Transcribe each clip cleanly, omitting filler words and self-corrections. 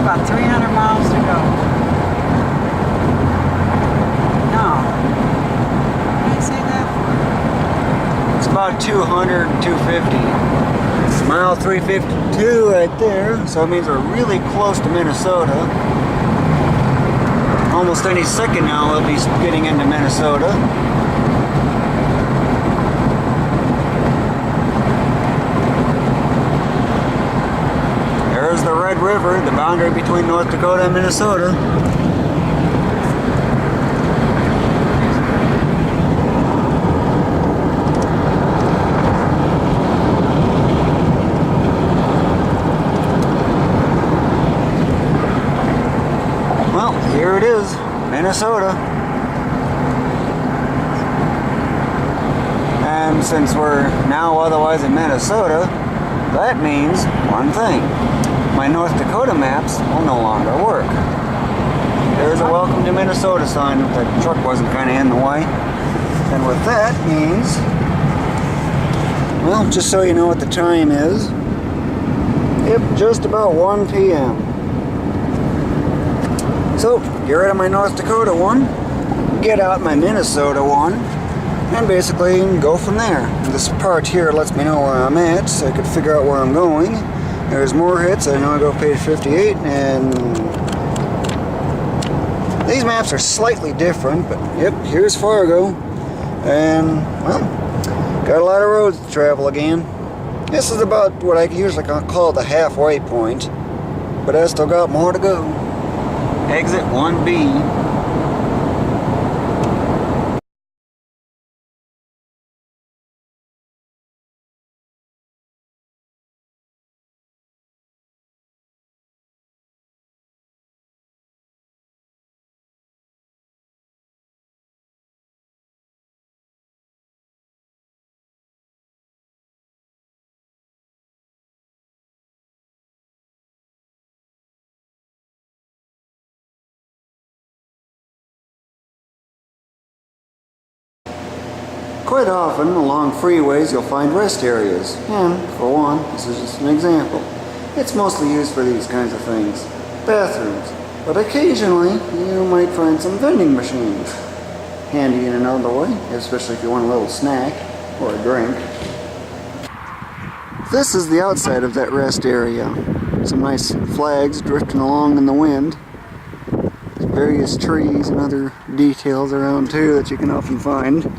about 300 miles to go. No. What did I say that for? It's about 200, 250. It's mile 352 right there, so it means we're really close to Minnesota. Almost any second now we'll be getting into Minnesota. There's the Red River, the boundary between North Dakota and Minnesota. Well, here it is, Minnesota. And since we're now otherwise in Minnesota, that means one thing. My North Dakota maps will no longer work. There's a welcome to Minnesota sign if that truck wasn't kind of in the way. And what that means, well, just so you know what the time is, yep, just about 1 p.m. So, get rid of my North Dakota one, get out my Minnesota one, and basically go from there. This part here lets me know where I'm at, so I could figure out where I'm going. There's more hits. I know I go page 58, and these maps are slightly different, but yep, here's Fargo. And, well, got a lot of roads to travel again. This is about what I usually call the halfway point, but I still got more to go. Exit 1B. Quite often along freeways you'll find rest areas, and for one, this is just an example. It's mostly used for these kinds of things, bathrooms, but occasionally you might find some vending machines. Handy in another way, especially if you want a little snack or a drink. This is the outside of that rest area. Some nice flags drifting along in the wind. There's various trees and other details around too that you can often find.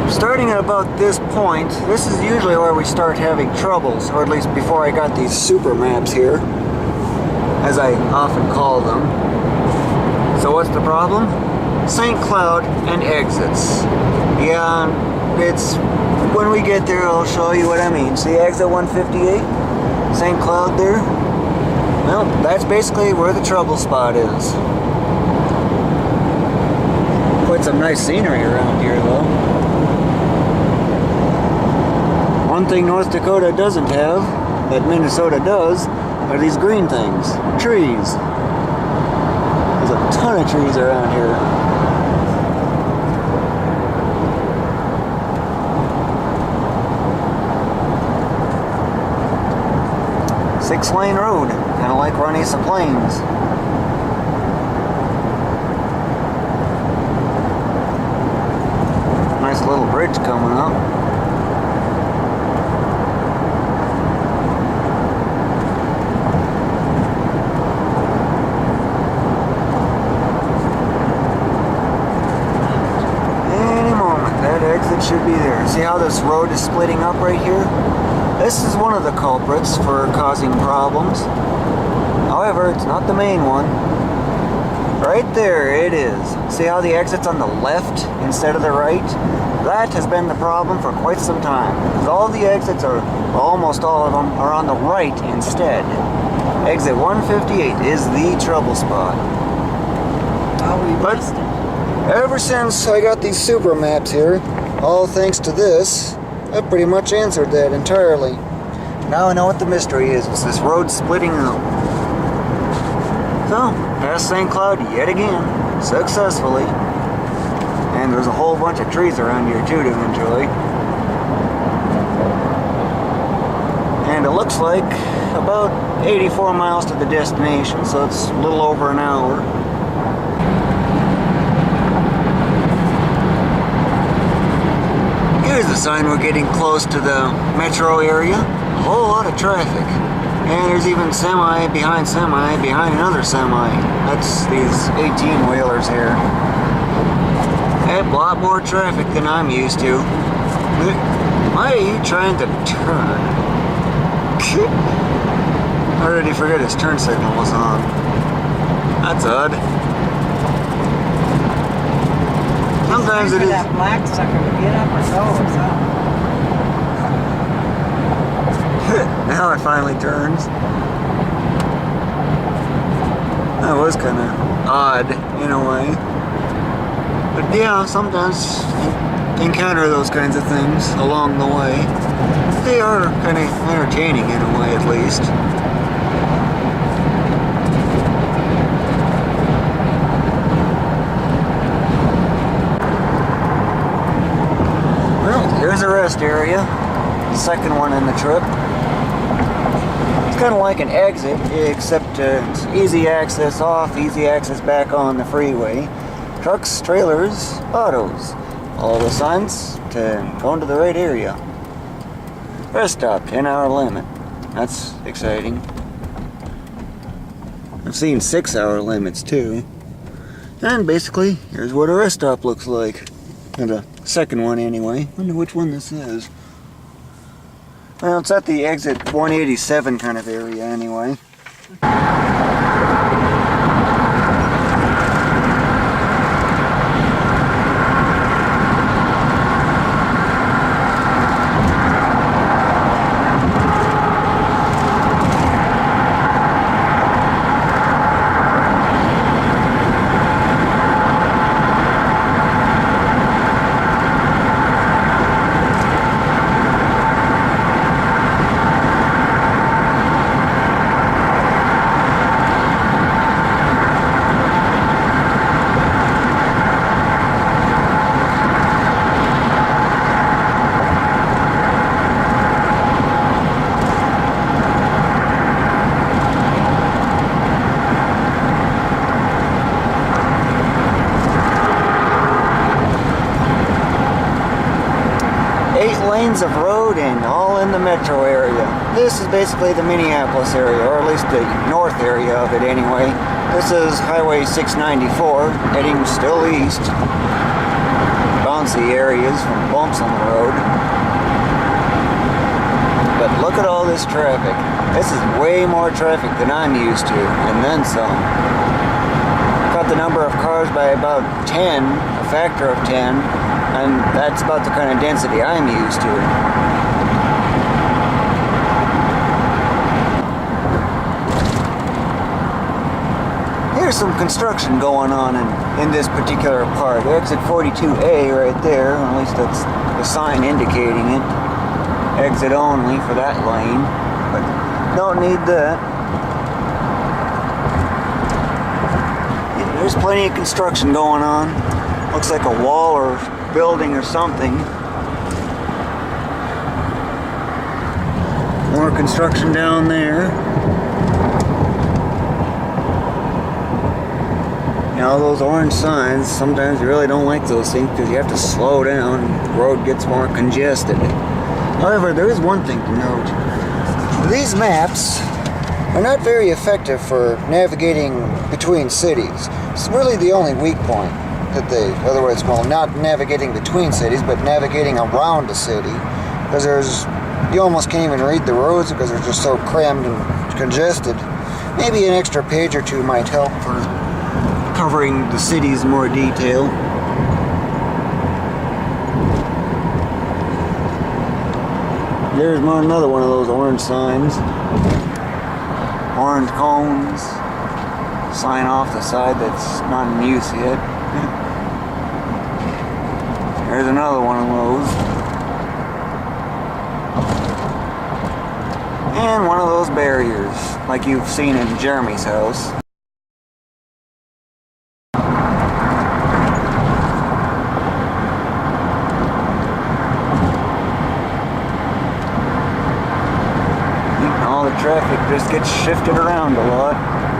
Starting at about this point, this is usually where we start having troubles, or at least before I got these super maps here, as I often call them. So what's the problem? St. Cloud and exits. Yeah, it's when we get there I'll show you what I mean. See exit 158? St. Cloud there? Well, that's basically where the trouble spot is. Quite some nice scenery around here though. One thing North Dakota doesn't have, that Minnesota does, are these green things. Trees. There's a ton of trees around here. 6-lane road, kind of like running some planes. Nice little bridge coming up. Should be there. See how this road is splitting up right here? This is one of the culprits for causing problems. However, it's not the main one. Right there it is. See how the exit's on the left instead of the right? That has been the problem for quite some time. Because all the exits are, well, almost all of them, are on the right instead. Exit 158 is the trouble spot. Oh, we missed it. Ever since I got these super maps here, all thanks to this, I pretty much answered that entirely. Now I know what the mystery is. It's this road splitting up. So, past St. Cloud yet again, successfully. And there's a whole bunch of trees around here too to enjoy. looks like about 84 miles to the destination, so it's a little over an hour. Here's the sign we're getting close to the metro area. A whole lot of traffic. And there's even semi behind another semi. That's these 18-wheelers here. A lot more traffic than I'm used to. Why are you trying to turn? I already forget his turn signal was on. That's odd. Sometimes it is. That black sucker to get up or go or something. Now it finally turns. That was kind of odd in a way. But yeah, sometimes you encounter those kinds of things along the way. They are kind of entertaining in a way, at least. Well, here's a rest area. The second one in the trip. It's kind of like an exit, except it's easy access off, easy access back on the freeway. Trucks, trailers, autos. All the signs to go into the right area. Rest stop, 10-hour limit. That's exciting. I've seen 6-hour limits too. And basically, here's what a rest stop looks like. And the second one anyway. Wonder which one this is. Well, it's at the exit 187 kind of area anyway. 8 lanes of road and all in the metro area. This is basically the Minneapolis area, or at least the north area of it anyway. This is Highway 694, heading still east. Bouncy areas from bumps on the road. But look at all this traffic. This is way more traffic than I'm used to, and then some. Cut the number of cars by about 10, a factor of 10, and that's about the kind of density I'm used to. Here's some construction going on in this particular part. Exit 42A right there, or at least that's the sign indicating it. Exit only for that lane, but don't need that. There's plenty of construction going on. Looks like a wall or building or something. More construction down there. Now those orange signs, sometimes you really don't like those things because you have to slow down and the road gets more congested. However, there is one thing to note. These maps are not very effective for navigating between cities. It's really the only weak point that they, in other words, well, not navigating between cities, but navigating around a city. Because you almost can't even read the roads because they're just so crammed and congested. Maybe an extra page or two might help for covering the cities in more detail. There's another one of those orange signs. Orange cones. Sign off the side that's not in use yet. There's another one of those. And one of those barriers, like you've seen in Jeremy's house. all the traffic just gets shifted around a lot.